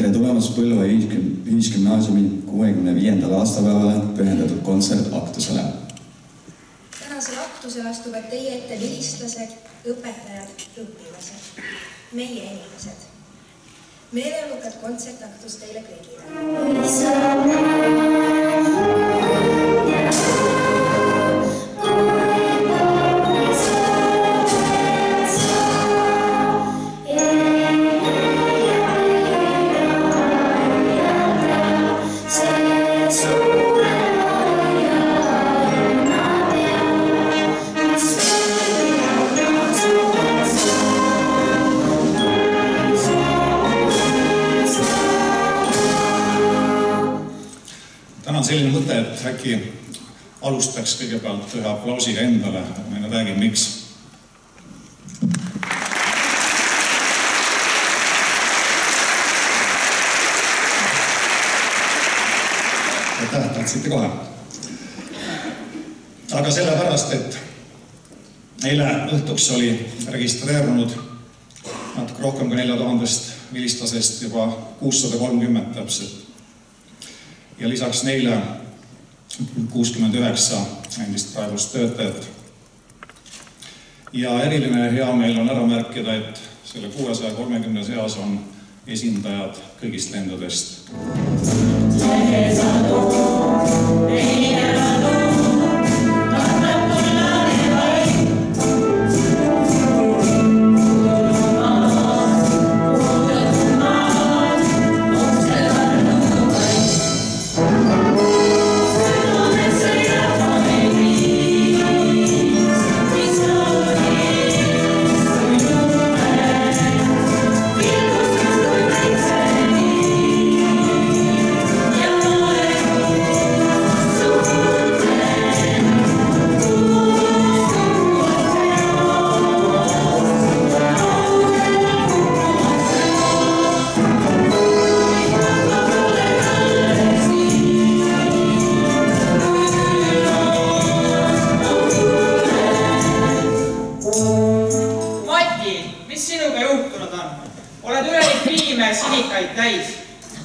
Tere tulemast Põlva Ühisgümnaasiumi 65. aastapäevale pühendatud kontsertaktusele. Tänasel aktusel astuvad teie ette vilistlased, õpetajad, õpilased, meie inimesed. Meeleolukat kontsertaktus teile kõigile. Selline mõte, et äkki alustaks kõigepealt ühe aplausiga endale, ma ei räägin miks. Tahtsite kohe. Aga sellepärast, et eile õhtuks oli registreerunud natuke rohkem kui 4000 vilistlasest juba 630 täpselt. Ja lisaks neile 69 endist praegust töötajat. Ja eriline hea meil on ära märkida, et selle 630 seas on esindajad kõigist lendudest. Sinikaid täis.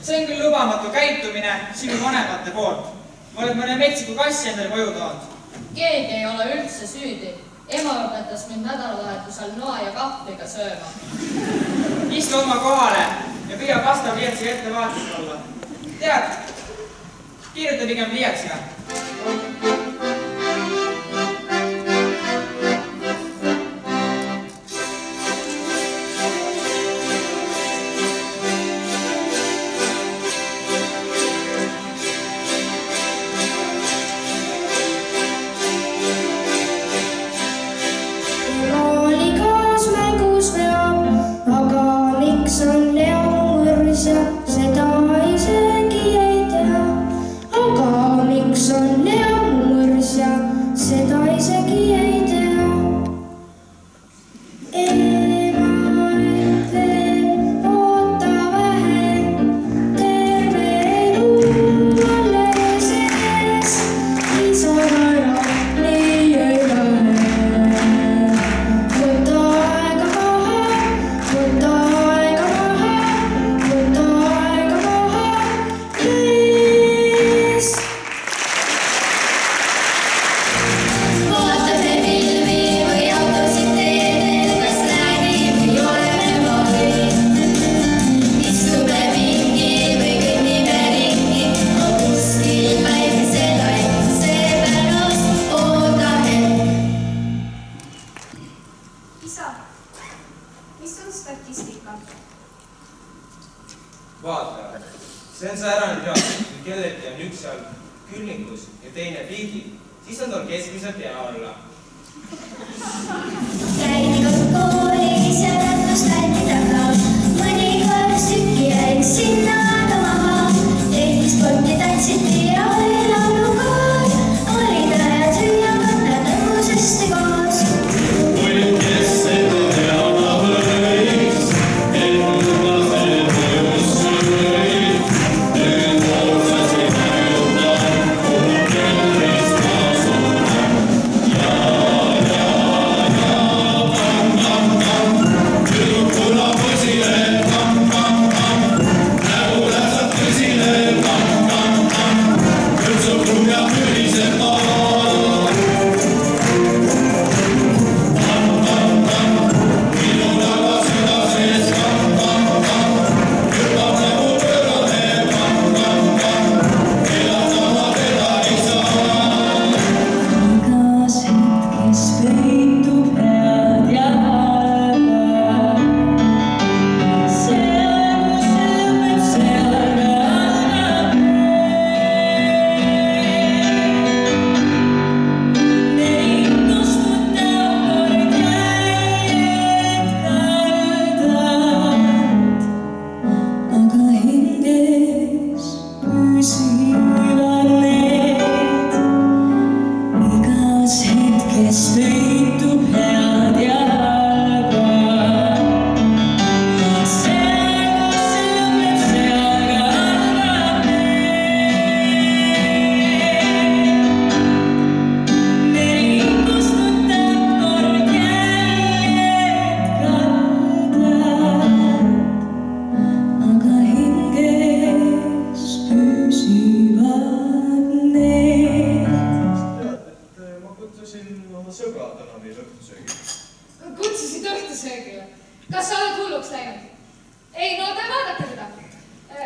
See on küll lubamatu käitumine sinu vanemate poolt. Ma oled mõne metsiku kassi endale koju toonud. Keegi ei ole üldse süüdi. Ema õpetas mind nädalavahetusel noa ja kahvliga sööma. Istu oma kohale ja püüa pasta pliiatsi ette vaatust olla. Tead, kirjuta pigem pliiatsiga. Vaata, see on säärane teadus, kui kellelgi on üks seal külnikus ja teine pliidil, siis on tal keskmiselt hea olla. Käinud koolis ja lätus tändi taga, mõnikord sükki jäid sinna aga maha, tehti sporti, tantsiti ja oli laulukoor, oli taja süüa võtta tõusesti koos. Kui kes seda teada võiks, enda see tõus võid, nüüd otsasi näjuda, kuhu kellist kaasuna. Ja, pangam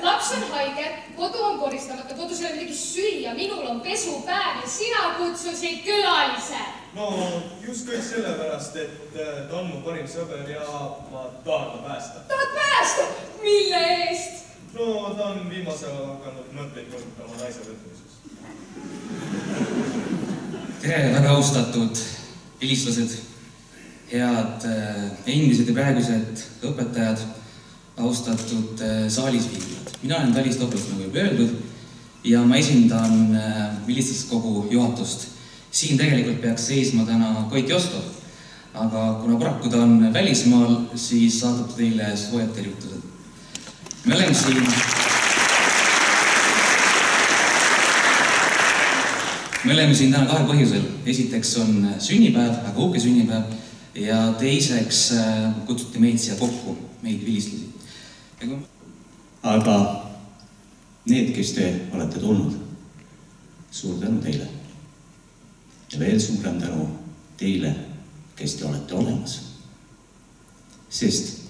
laps on haige, kodu on koristamata, kodus ei ole midagi süüa, minul on pesupäev ja sina kutsusid külalise. No just kõik sellepärast, et ta on mu parim sõber ja ma tahan ta päästa. Tahad päästa? Mille eest? No ta on viimasel hakanud mõtteid võtma naise võtmises. Tere, väga austatud vilistlased, head endised ja praegused õpetajad, austatud saalis viibijad. Mina olen Talis Toplus, nagu juba öeldud, ja ma esindan vilistlaskogu juhatust. Siin tegelikult peaks seisma täna Koit Jostov, aga kuna paraku ta on välismaal, siis saadab teile soojad tervitused. Me oleme siin täna kahel põhjusel. Esiteks on sünnipäev, väga uhke sünnipäev, ja teiseks kutsuti meid siia kokku, meid vilistlasi. Aga need, kes te olete tulnud, suur tänu teile. Ja veel suurem tänu teile, kes te olete olemas. Sest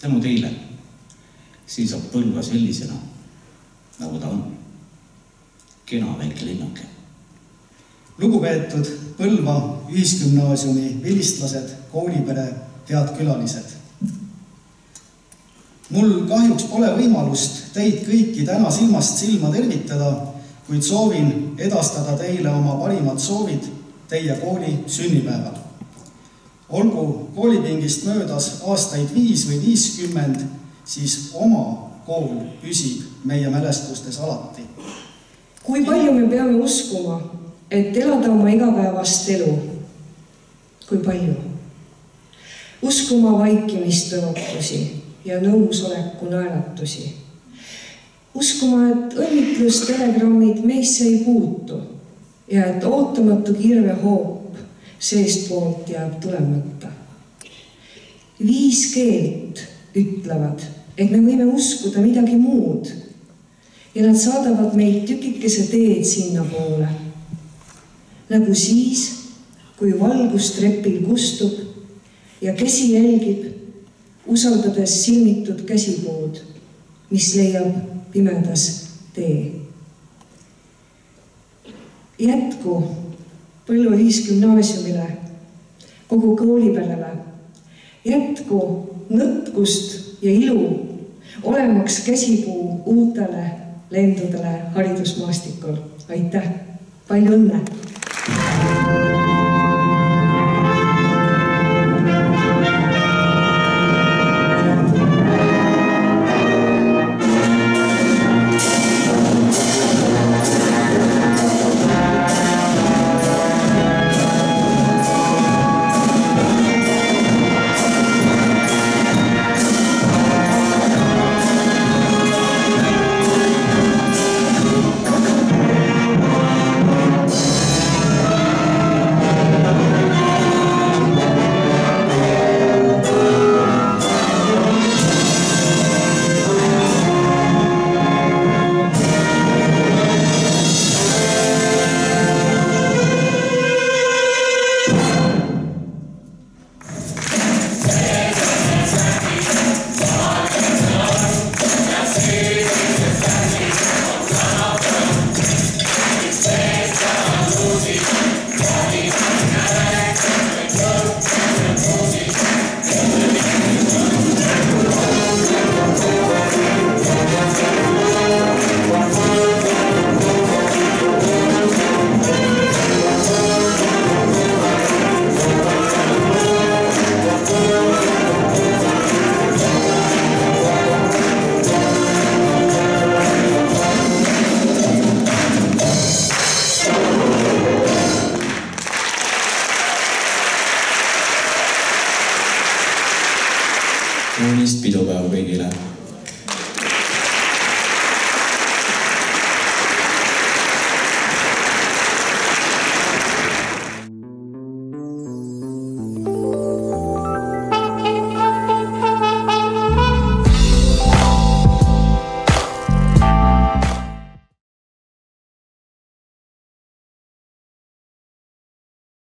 tänu teile seisab Põlva sellisena, nagu ta on. Kena väike linnake. Lugupeetud Põlva ühisgümnaasiumi vilistlased, koolipere, head külalised. Mul kahjuks pole võimalust teid kõiki täna silmast silma tervitada, kuid soovin edastada teile oma parimad soovid teie kooli sünnipäeval. Olgu koolipingist möödas aastaid 5 või 50, siis oma kool püsib meie mälestustes alati. Kui palju me peame uskuma, et elada oma igapäevast elu? Kui palju? Uskuma vaikimist tõotusi ja nõusoleku naeratusi. Uskuma, et õnnitlustelegramid meisse ei puutu ja et ootamatu kirve hoop seestpoolt jääb tulemata. 5 keelt ütlevad, et me võime uskuda midagi muud ja nad saadavad meid tükikese teed sinna poole. Nagu siis, kui valgus trepil kustub ja käsi jälgib, usaldades silmitud käsipuud, mis leiab pimedas tee. Jätku Põlva ühisgümnaasiumile, kogu kooliperele, jätku nõtkust ja ilu, olemaks käsipuu uutele lendudele haridusmaastikul. Aitäh! Palju õnne! Kaunist pidupäeva kõigile!